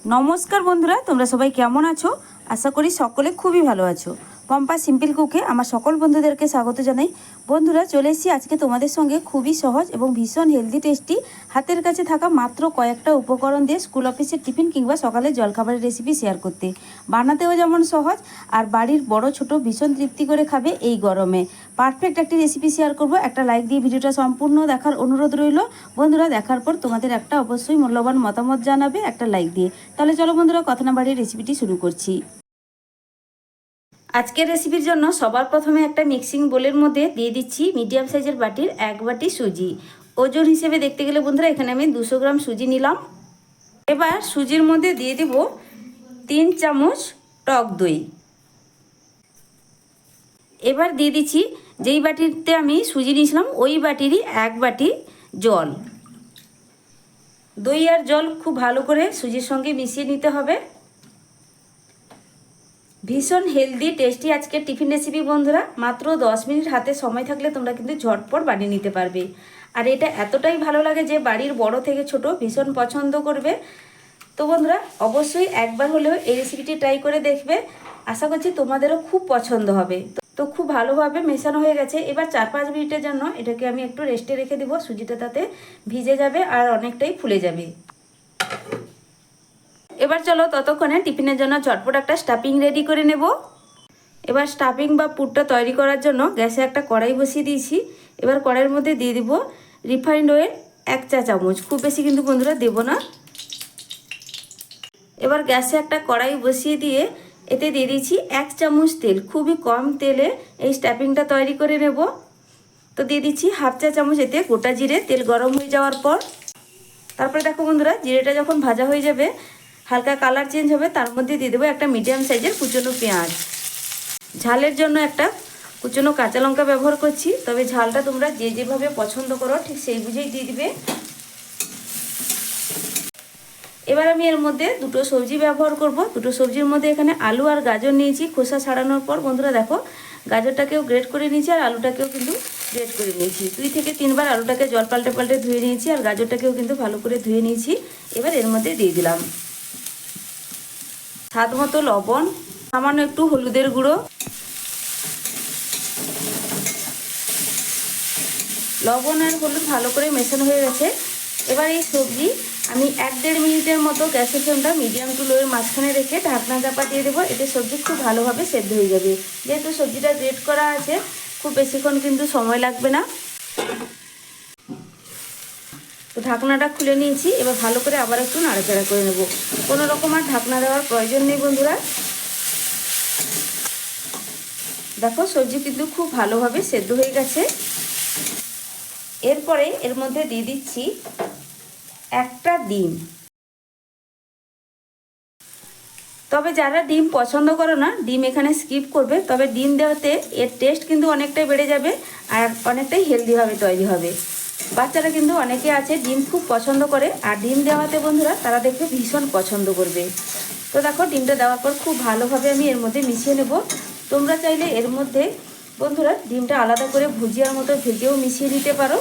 নমস্কার বন্ধুরা, তোমরা সবাই কেমন আছো? আশা করি সকলে খুবই ভালো আছো। পম্পা সিম্পল কুকে আমার সকল বন্ধুদেরকে স্বাগত জানাই। বন্ধুরা, চলে এসেছি আজকে তোমাদের সঙ্গে খুবই সহজ এবং ভীষণ হেলদি টেস্টি হাতের কাছে থাকা মাত্র কয়েকটা উপকরণ দিয়ে স্কুল অফিসের টিফিন কিংবা সকালের জলখাবারের রেসিপি শেয়ার করতে। বানাতেও যেমন সহজ আর বাড়ির বড় ছোট ভীষণ তৃপ্তি করে খাবে এই গরমে। পারফেক্ট একটি রেসিপি শেয়ার করব। একটা লাইক দিয়ে ভিডিওটা সম্পূর্ণ দেখার অনুরোধ রইল। বন্ধুরা, দেখার পর তোমাদের একটা অবশ্যই মূল্যবান মতামত জানাবে একটা লাইক দিয়ে। তাহলে চলো বন্ধুরা, কথা না বাড়িয়ে রেসিপিটি শুরু করছি। আজকের রেসিপির জন্য সবার প্রথমে একটা মিক্সিং বোলের মধ্যে দিয়ে দিচ্ছি মিডিয়াম সাইজের বাটির 1 বাটি সুজি। ওজন হিসেবে দেখতে গেলে বন্ধুরা এখানে আমি 200 গ্রাম সুজি নিলাম। এবার সুজির মধ্যে দিয়ে দেব 3 চামচ টক দই। এবার দিয়ে দিচ্ছি যেই বাটিতে আমি সুজি নিয়েছিলাম ওই বাটিরই 1 বাটি জল। দই আর জল খুব ভালো করে সুজির সঙ্গে মিশিয়ে নিতে হবে। ভীষণ হেলদি টেস্টি আজকের টিফিন রেসিপি বন্ধুরা। মাত্র 10 মিনিট হাতে সময় থাকলে তোমরা কিন্তু ঝটপট বানিয়ে নিতে পারবে। আর এটা এতটাই ভালো লাগে যে বাড়ির বড় থেকে ছোট ভীষণ পছন্দ করবে। তো বন্ধুরা, অবশ্যই একবার হলেও এই রেসিপিটি ট্রাই করে দেখবে। আশা করছি তোমাদেরও খুব পছন্দ হবে। তো খুব ভালোভাবে মেশানো হয়ে গেছে। এবার 4-5 মিনিটের জন্য এটাকে আমি একটু রেস্টে রেখে দেবো। সুজিটা তাতে ভিজে যাবে আর অনেকটাই ফুলে যাবে। এবার চলো ততক্ষণে টিফিনের জন্য ঝটপট একটা স্টাফিং রেডি করে নেব। এবার স্টাফিং বা পুরটা তৈরি করার জন্য গ্যাসে একটা কড়াই বসিয়ে দিয়েছি। এবার কড়াইয়ের মধ্যে দিয়ে দিব রিফাইন্ড অয়েল 1 চা চামচ। খুব বেশি কিন্তু বন্ধুরা দেব না। এবার গ্যাসে একটা কড়াই বসিয়ে দিয়ে এতে দিয়ে দিচ্ছি 1 চামচ তেল। খুবই কম তেলে এই স্টাফিংটা তৈরি করে নেব। তো দিয়ে দিচ্ছি 1/2 চা চামচ এতে গোটা জিরে। তেল গরম হয়ে যাওয়ার পর তারপরে দেখো বন্ধুরা, জিরেটা যখন ভাজা হয়ে যাবে, হালকা কালার চেঞ্জ হবে, তার মধ্যে দিয়ে দেবো একটা মিডিয়াম সাইজের কুচনো পেঁয়াজ। ঝালের জন্য একটা কুচনো কাঁচা লঙ্কা ব্যবহার করছি, তবে ঝালটা তোমরা যে যেভাবে পছন্দ করো ঠিক সেই বুঝেই দিয়ে দিবে। এবার আমি এর মধ্যে দুটো সবজি ব্যবহার করব। দুটো সবজির মধ্যে এখানে আলু আর গাজর নিয়েছি। খোসা ছাড়ানোর পর বন্ধুরা দেখো, গাজরটাকেও গ্রেট করে নিয়েছি আর আলুটাকেও কিন্তু গ্রেট করে নিয়েছি। 2 থেকে 3 বার আলুটাকে জল পাল্টে পাল্টে ধুয়ে নিয়েছি আর গাজরটাকেও কিন্তু ভালো করে ধুয়ে নিয়েছি। এবার এর মধ্যে দিয়ে দিলাম স্বাদ মতো লবণ, সামান্য একটু হলুদের গুঁড়ো। লবণ আর হলুদ ভালো করে মেশানো হয়ে গেছে। এবার এই সবজি আমি 1-1.5 মিনিটের মতো গ্যাসের ফ্লেমটা মিডিয়াম টু লোয়ের মাঝখানে রেখে ঢাকনা চাপা দিয়ে দেবো। এতে সবজি খুব ভালোভাবে সেদ্ধ হয়ে যাবে। যেহেতু সবজিটা গ্রেট করা আছে, খুব বেশিক্ষণ কিন্তু সময় লাগবে না। তো ঢাকনাটা খুলে নিয়েছি। এবার ভালো করে আবার একটু নাড়াচাড়া করে নেব। কোনো রকম আর ঢাকনা দেওয়ার প্রয়োজন নেই বন্ধুরা। দেখো, সবজি কিন্তু খুব ভালোভাবে সেদ্ধ হয়ে গেছে। এরপরে এর মধ্যে দিয়ে দিচ্ছি একটা ডিম। তবে যারা ডিম পছন্দ করো না, ডিম এখানে স্কিপ করবে। তবে ডিম দেওয়াতে এর টেস্ট কিন্তু অনেকটাই বেড়ে যাবে আর অনেকটাই হেলদিভাবে তৈরি হবে। বাচ্চারা কিন্তু অনেকে আছে ডিম খুব পছন্দ করে, আর ডিম দেওয়াতে বন্ধুরা তারা দেখবে ভীষণ পছন্দ করবে। তো দেখো, ডিমটা দেওয়ার পর খুব ভালোভাবে আমি এর মধ্যে মিশিয়ে নেব। তোমরা চাইলে এর মধ্যে বন্ধুরা ডিমটা আলাদা করে ভুজিয়ার মতো ভেজেও মিশিয়ে নিতে পারো।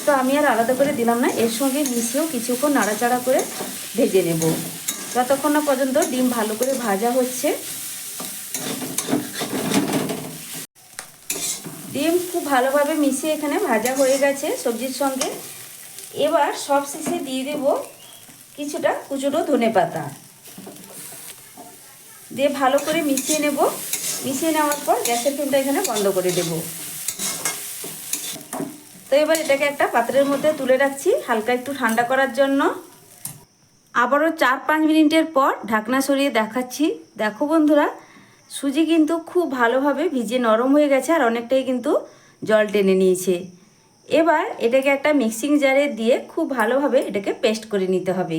তো আমি আর আলাদা করে দিলাম না, এর সঙ্গে মিশিয়েও কিছুক্ষণ নাড়াচাড়া করে ভেজে নেব, যতক্ষণ না পর্যন্ত ডিম ভালো করে ভাজা হচ্ছে। ডিম খুব ভালোভাবে মিশিয়ে এখানে ভাজা হয়ে গেছে সবজির সঙ্গে। এবার সব শেষে দিয়ে দেব কিছুটা কুচনো ধনেপাতা দিয়ে ভালো করে মিশিয়ে নেব। মিশিয়ে নেওয়ার পর গ্যাসের ফ্লেমটা এখানে বন্ধ করে দেব। তো এবার এটাকে একটা পাত্রের মধ্যে তুলে রাখছি হালকা একটু ঠান্ডা করার জন্য। আবারও 4-5 মিনিটের পর ঢাকনা সরিয়ে দেখাচ্ছি। দেখো বন্ধুরা, সুজি কিন্তু খুব ভালোভাবে ভিজে নরম হয়ে গেছে আর অনেকটাই কিন্তু জল টেনে নিয়েছে। এবার এটাকে একটা মিক্সিং জারে দিয়ে খুব ভালোভাবে এটাকে পেস্ট করে নিতে হবে।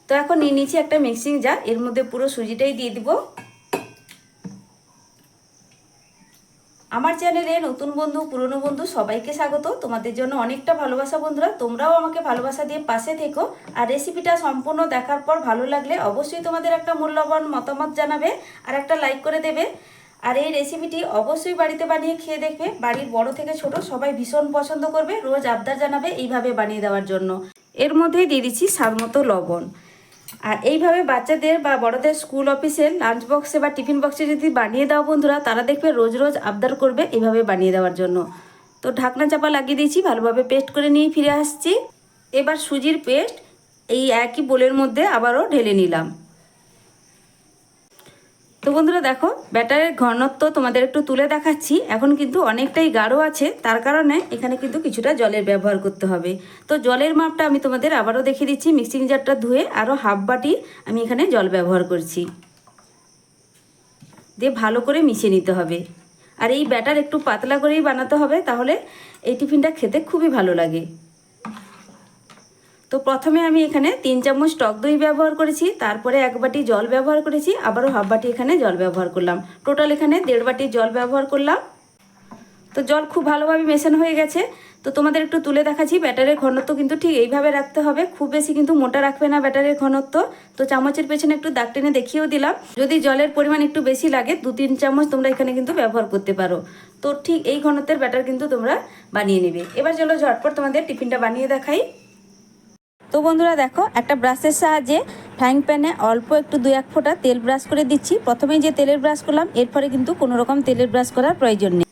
তো এখন নিয়ে নিয়েছি একটা মিক্সিং জার। এর মধ্যে পুরো সুজিটাই দিয়ে দিব। আমার চ্যানেলে নতুন বন্ধু পুরনো বন্ধু সবাইকে স্বাগত। তোমাদের জন্য অনেকটা ভালোবাসা বন্ধুরা। তোমরাও আমাকে ভালোবাসা দিয়ে পাশে থেকো। আর রেসিপিটা সম্পূর্ণ দেখার পর ভালো লাগলে অবশ্যই তোমাদের একটা মূল্যবান মতামত জানাবে আর একটা লাইক করে দেবে। আর এই রেসিপিটি অবশ্যই বাড়িতে বানিয়ে খেয়ে দেখবে। বাড়ির বড় থেকে ছোট সবাই ভীষণ পছন্দ করবে। রোজ আবদার জানাবে এইভাবে বানিয়ে দেওয়ার জন্য। এর মধ্যেই দিয়ে দিচ্ছি স্বাদ মতো লবণ। আর এইভাবে বাচ্চাদের বা বড়দের স্কুল অফিসের লাঞ্চ বক্সে বা টিফিন বক্সে যদি বানিয়ে দাও বন্ধুরা, তারা দেখবে রোজ রোজ আবদার করবে এইভাবে বানিয়ে দেওয়ার জন্য। তো ঢাকনা চাপা লাগিয়ে দিয়েছি, ভালোভাবে পেস্ট করে নিয়ে ফিরে আসছি। এবার সুজির পেস্ট এই একই বোলের মধ্যে আবারও ঢেলে নিলাম। তো বন্ধুরা দেখো, ব্যাটারের ঘনত্ব তোমাদের একটু তুলে দেখাচ্ছি। এখন কিন্তু অনেকটাই গাঢ় আছে, তার কারণে এখানে কিন্তু কিছুটা জলের ব্যবহার করতে হবে। তো জলের মাপটা আমি তোমাদের আবারও দেখিয়ে দিচ্ছি। মিক্সিং জারটা ধুয়ে আরও হাফ বাটি আমি এখানে জল ব্যবহার করছি, দিয়ে ভালো করে মিশিয়ে নিতে হবে। আর এই ব্যাটার একটু পাতলা করেই বানাতে হবে, তাহলে এই টিফিনটা খেতে খুবই ভালো লাগে। তো প্রথমে আমি এখানে 3 চামচ টক দই ব্যবহার করেছি, তারপরে 1 বাটি জল ব্যবহার করেছি, আবারও হাফ বাটি এখানে জল ব্যবহার করলাম। টোটাল এখানে 1.5 বাটি জল ব্যবহার করলাম। তো জল খুব ভালোভাবে মেশানো হয়ে গেছে। তো তোমাদের একটু তুলে দেখাচ্ছি, ব্যাটারের ঘনত্ব কিন্তু ঠিক এইভাবে রাখতে হবে, খুব বেশি কিন্তু মোটা রাখবে না ব্যাটারের ঘনত্ব। তো চামচের পেছনে একটু দাগ টেনে দেখিয়েও দিলাম। যদি জলের পরিমাণ একটু বেশি লাগে 2-3 চামচ তোমরা এখানে কিন্তু ব্যবহার করতে পারো। তো ঠিক এই ঘনত্বের ব্যাটার কিন্তু তোমরা বানিয়ে নেবে। এবার চলো ঝটপট তোমাদের টিফিনটা বানিয়ে দেখাই। তো বন্ধুরা দেখো, একটা ব্রাশের সাহায্যে ফ্রাইং প্যানে অল্প একটু 2-1 ফোঁটা তেল ব্রাশ করে দিচ্ছি। প্রথমেই যে তেলের ব্রাশ করলাম, এরপরে কিন্তু কোনো রকম তেলের ব্রাশ করার প্রয়োজন নেই।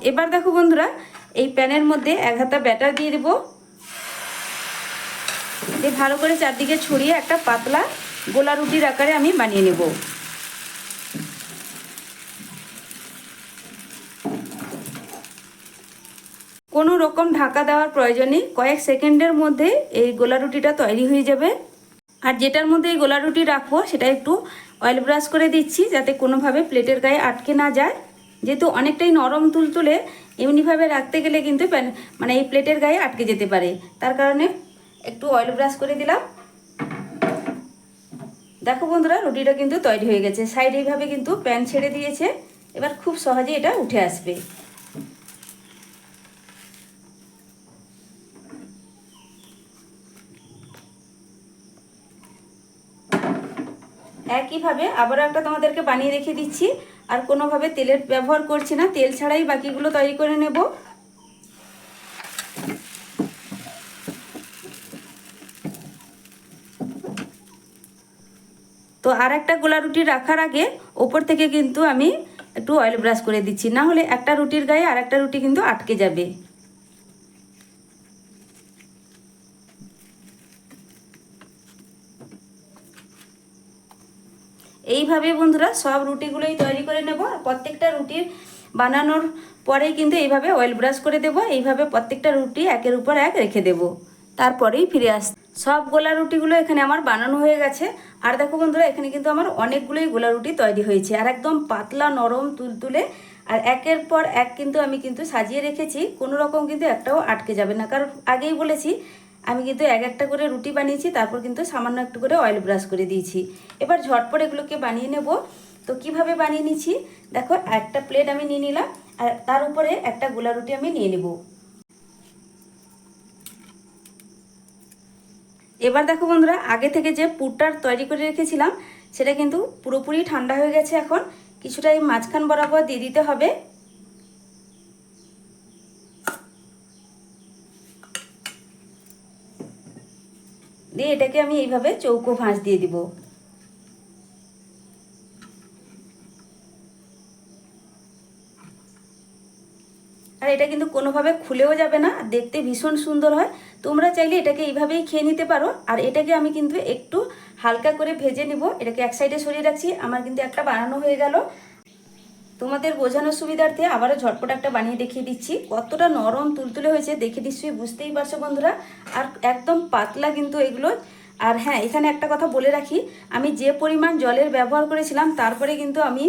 এবার দেখো বন্ধুরা, এই প্যানের মধ্যে 1 হাতা ব্যাটার দিয়ে দেবো, দিয়ে ভালো করে চারদিকে ছড়িয়ে একটা পাতলা গোলা রুটির আকারে আমি বানিয়ে নেব। কোনো রকম ঢাকা দেওয়ার প্রয়োজন নেই, কয়েক সেকেন্ডের মধ্যে এই গোলা রুটিটা তৈরি হয়ে যাবে। আর যেটার মধ্যে এই গোলা রুটি রাখবো সেটা একটু অয়েল ব্রাশ করে দিচ্ছি, যাতে কোনোভাবে প্লেটের গায়ে আটকে না যায়। যেহেতু অনেকটাই নরম তুলতুলে, এমনিভাবে রাখতে গেলে কিন্তু মানে এই প্লেটের গায়ে আটকে যেতে পারে, তার কারণে একটু অয়েল ব্রাশ করে দিলাম। দেখো বন্ধুরা, রুটিটা কিন্তু তৈরি হয়ে গেছে। সাইড এইভাবে কিন্তু প্যান ছেড়ে দিয়েছে, এবার খুব সহজে এটা উঠে আসবে। একইভাবে আবারও একটা তোমাদেরকে বানিয়ে রেখে দিচ্ছি। আর কোনোভাবে তেলের ব্যবহার করছি না, তেল ছাড়াই বাকিগুলো তৈরি করে নেব। তো আর একটা গোলা রুটি রাখার আগে ওপর থেকে কিন্তু আমি একটু অয়েল ব্রাশ করে দিচ্ছি, না হলে একটা রুটির গায়ে আর একটা রুটি কিন্তু আটকে যাবে। এইভাবে বন্ধুরা সব রুটিগুলোই তৈরি করে নেব। আর প্রত্যেকটা রুটির বানানোর পরেই কিন্তু এইভাবে অয়েল ব্রাশ করে দেব। এইভাবে প্রত্যেকটা রুটি একের উপর এক রেখে দেব, তারপরেই ফিরে আস। সব গোলা রুটিগুলো এখানে আমার বানানো হয়ে গেছে। আর দেখো বন্ধুরা, এখানে কিন্তু আমার অনেকগুলোই গোলা রুটি তৈরি হয়েছে, আর একদম পাতলা নরম তুলতুলে। আর একের পর এক কিন্তু আমি কিন্তু সাজিয়ে রেখেছি, কোনো রকম কিন্তু একটাও আটকে যাবে না, কারণ আগেই বলেছি আমি কিন্তু একটা করে রুটি বানিয়েছি, তারপর কিন্তু সামান্য একটু করে অয়েল ব্রাশ করে দিয়েছি। এবার ঝটপট এগুলোকে বানিয়ে নেব। তো কিভাবে বানিয়ে নিচ্ছি দেখো, একটা প্লেট আমি নিয়ে নিলাম, আর তার উপরে একটা গোলা রুটি আমি নিয়ে নেব। এবার দেখো বন্ধুরা, আগে থেকে যে পুরটা তৈরি করে রেখেছিলাম সেটা কিন্তু পুরোপুরি ঠান্ডা হয়ে গেছে। এখন কিছুটা এই মাঝখান বরাবর দিয়ে দিতে হবে। দিয়ে এটাকে আমি এইভাবে চৌকো ভাঁজ দিয়ে দিব। আর এটা কিন্তু কোনোভাবে খুলেও যাবে না, দেখতে ভীষণ সুন্দর হয়। তোমরা চাইলে এটাকে এইভাবেই খেয়ে নিতে পারো। আর এটাকে আমি কিন্তু একটু হালকা করে ভেজে নিব। এটাকে এক সাইডে সরিয়ে রাখছি, আমার কিন্তু একটা বানানো হয়ে গেল। তোমাদের বোঝানোর সুবিধার্থে আবারও ঝটপট একটা বানিয়ে দেখিয়ে দিচ্ছি। কতটা নরম তুলতুলে হয়েছে দেখে নিশ্চয়ই বুঝতেই পারছো বন্ধুরা। আর একদম পাতলা কিন্তু এগুলো। আর হ্যাঁ, এখানে একটা কথা বলে রাখি, আমি যে পরিমাণ জলের ব্যবহার করেছিলাম তারপরে কিন্তু আমি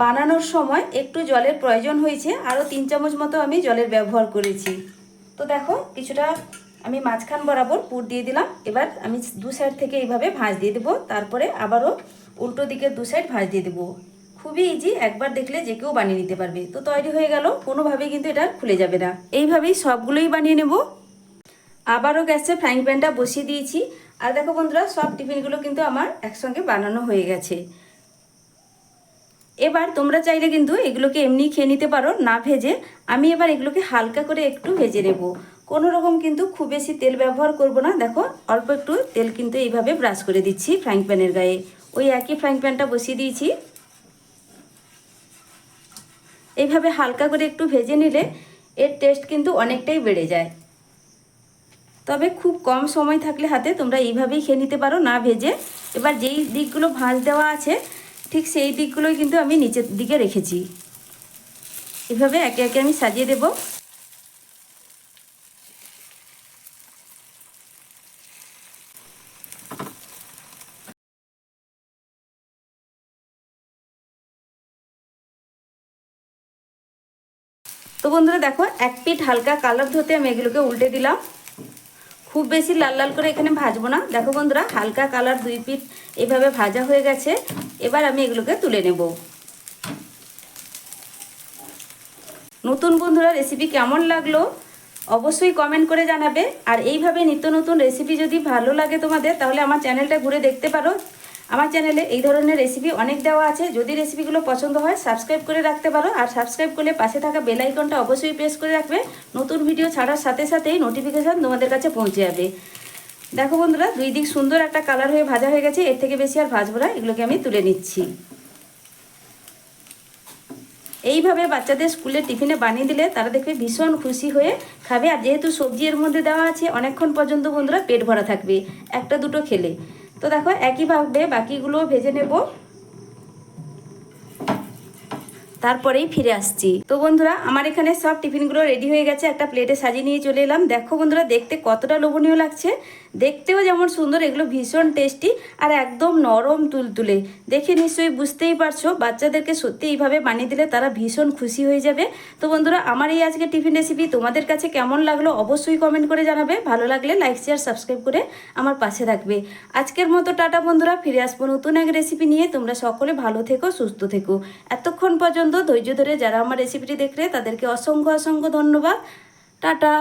বানানোর সময় একটু জলের প্রয়োজন হয়েছে, আরও 3 চামচ মতো আমি জলের ব্যবহার করেছি। তো দেখো, কিছুটা আমি মাঝখান বরাবর পুর দিয়ে দিলাম। এবার আমি দু সাইড থেকে এইভাবে ভাঁজ দিয়ে দেবো, তারপরে আবারও উল্টো দিকে দু সাইড ভাঁজ দিয়ে দেবো। খুবই ইজি, একবার দেখলে যে কেউ বানিয়ে নিতে পারবে। তো তৈরি হয়ে গেল, কোনোভাবেই কিন্তু এটা খুলে যাবে না। এইভাবেই সবগুলোই বানিয়ে নেব। আবারও গ্যাসে ফ্রাইং প্যানটা বসিয়ে দিয়েছি। আর দেখো বন্ধুরা, সব টিফিনগুলো কিন্তু আমার একসঙ্গে বানানো হয়ে গেছে। এবার তোমরা চাইলে কিন্তু এগুলোকে এমনি খেয়ে নিতে পারো না ভেজে। আমি এবার এগুলোকে হালকা করে একটু ভেজে নেব, কোনো রকম কিন্তু খুব বেশি তেল ব্যবহার করব না। দেখো অল্প একটু তেল কিন্তু এইভাবে ব্রাশ করে দিচ্ছি ফ্রাইং প্যানের গায়ে। ওই একই ফ্রাইং প্যানটা বসিয়ে দিয়েছি। এইভাবে হালকা করে একটু ভেজে নিলে এর টেস্ট কিন্তু অনেকটাই বেড়ে যায়। তবে খুব কম সময় থাকলে হাতে তোমরা এইভাবেই খেয়ে নিতে পারো না ভেজে। এবার যেই দিকগুলো ভাঁজ দেওয়া আছে ঠিক সেই দিকগুলোই কিন্তু আমি নিচের দিকে রেখেছি। এভাবে একে একে আমি সাজিয়ে দেব। তো বন্ধুরা দেখো এক পিঠ হালকা কালার ধরতে আমি এগুলোকে উল্টে দিলাম। খুব বেশি লাল লাল করে এখানে ভাজবো না। দেখো বন্ধুরা হালকা কালার দুই পিঠ এভাবে ভাজা হয়ে গেছে। এবার আমি এগুলোকে তুলে নেব। নতুন বন্ধুরা রেসিপি কেমন লাগলো অবশ্যই কমেন্ট করে জানাবে। আর এইভাবে নিত্য নতুন রেসিপি যদি ভালো লাগে তোমাদের তাহলে আমার চ্যানেলটা ঘুরে দেখতে পারো। আমার চ্যানেলে এই ধরনের রেসিপি অনেক দেওয়া আছে। যদি রেসিপিগুলো পছন্দ হয় সাবস্ক্রাইব করে রাখতে পারো। আর সাবস্ক্রাইব করলে পাশে থাকা বেল আইকনটা অবশ্যই প্রেস করে রাখবে। নতুন ভিডিও ছাড়ার সাথে সাথেই নোটিফিকেশান তোমাদের কাছে পৌঁছে যাবে। দেখো বন্ধুরা দুই দিক সুন্দর একটা কালার হয়ে ভাজা হয়ে গেছে। এর থেকে বেশি আর ভাজবো না। এগুলোকে আমি তুলে নিচ্ছি। এইভাবে বাচ্চাদের স্কুলে টিফিনে বানিয়ে দিলে তারা দেখবে ভীষণ খুশি হয়ে খাবে। আর যেহেতু সবজি এর মধ্যে দেওয়া আছে অনেকক্ষণ পর্যন্ত বন্ধুরা পেট ভরা থাকবে একটা দুটো খেলে। তো দেখো একইভাবে বাকিগুলোও ভেজে নেব, তারপরেই ফিরে আসছি। তো বন্ধুরা আমার এখানে সব টিফিনগুলো রেডি হয়ে গেছে। একটা প্লেটে সাজিয়ে নিয়ে চলে এলাম। দেখো বন্ধুরা দেখতে কতটা লোভনীয় লাগছে, দেখতেও যেমন সুন্দর, এগুলো ভীষণ টেস্টি আর একদম নরম তুলতুলে। দেখে নিশ্চয়ই বুঝতেই পারছো বাচ্চাদেরকে সত্যি এইভাবে বানিয়ে দিলে তারা ভীষণ খুশি হয়ে যাবে। তো বন্ধুরা আমার এই আজকে টিফিন রেসিপি তোমাদের কাছে কেমন লাগলো অবশ্যই কমেন্ট করে জানাবে। ভালো লাগলে লাইক শেয়ার সাবস্ক্রাইব করে আমার পাশে থাকবে। আজকের মতো টাটা বন্ধুরা, ফিরে আসবো নতুন এক রেসিপি নিয়ে। তোমরা সকলে ভালো থেকো, সুস্থ থেকো। এতক্ষণ পর্যন্ত ধৈর্য ধরে যারা আমার রেসিপিটি দেখলে তাদেরকে অসংখ্য অসংখ্য ধন্যবাদ। টাটা।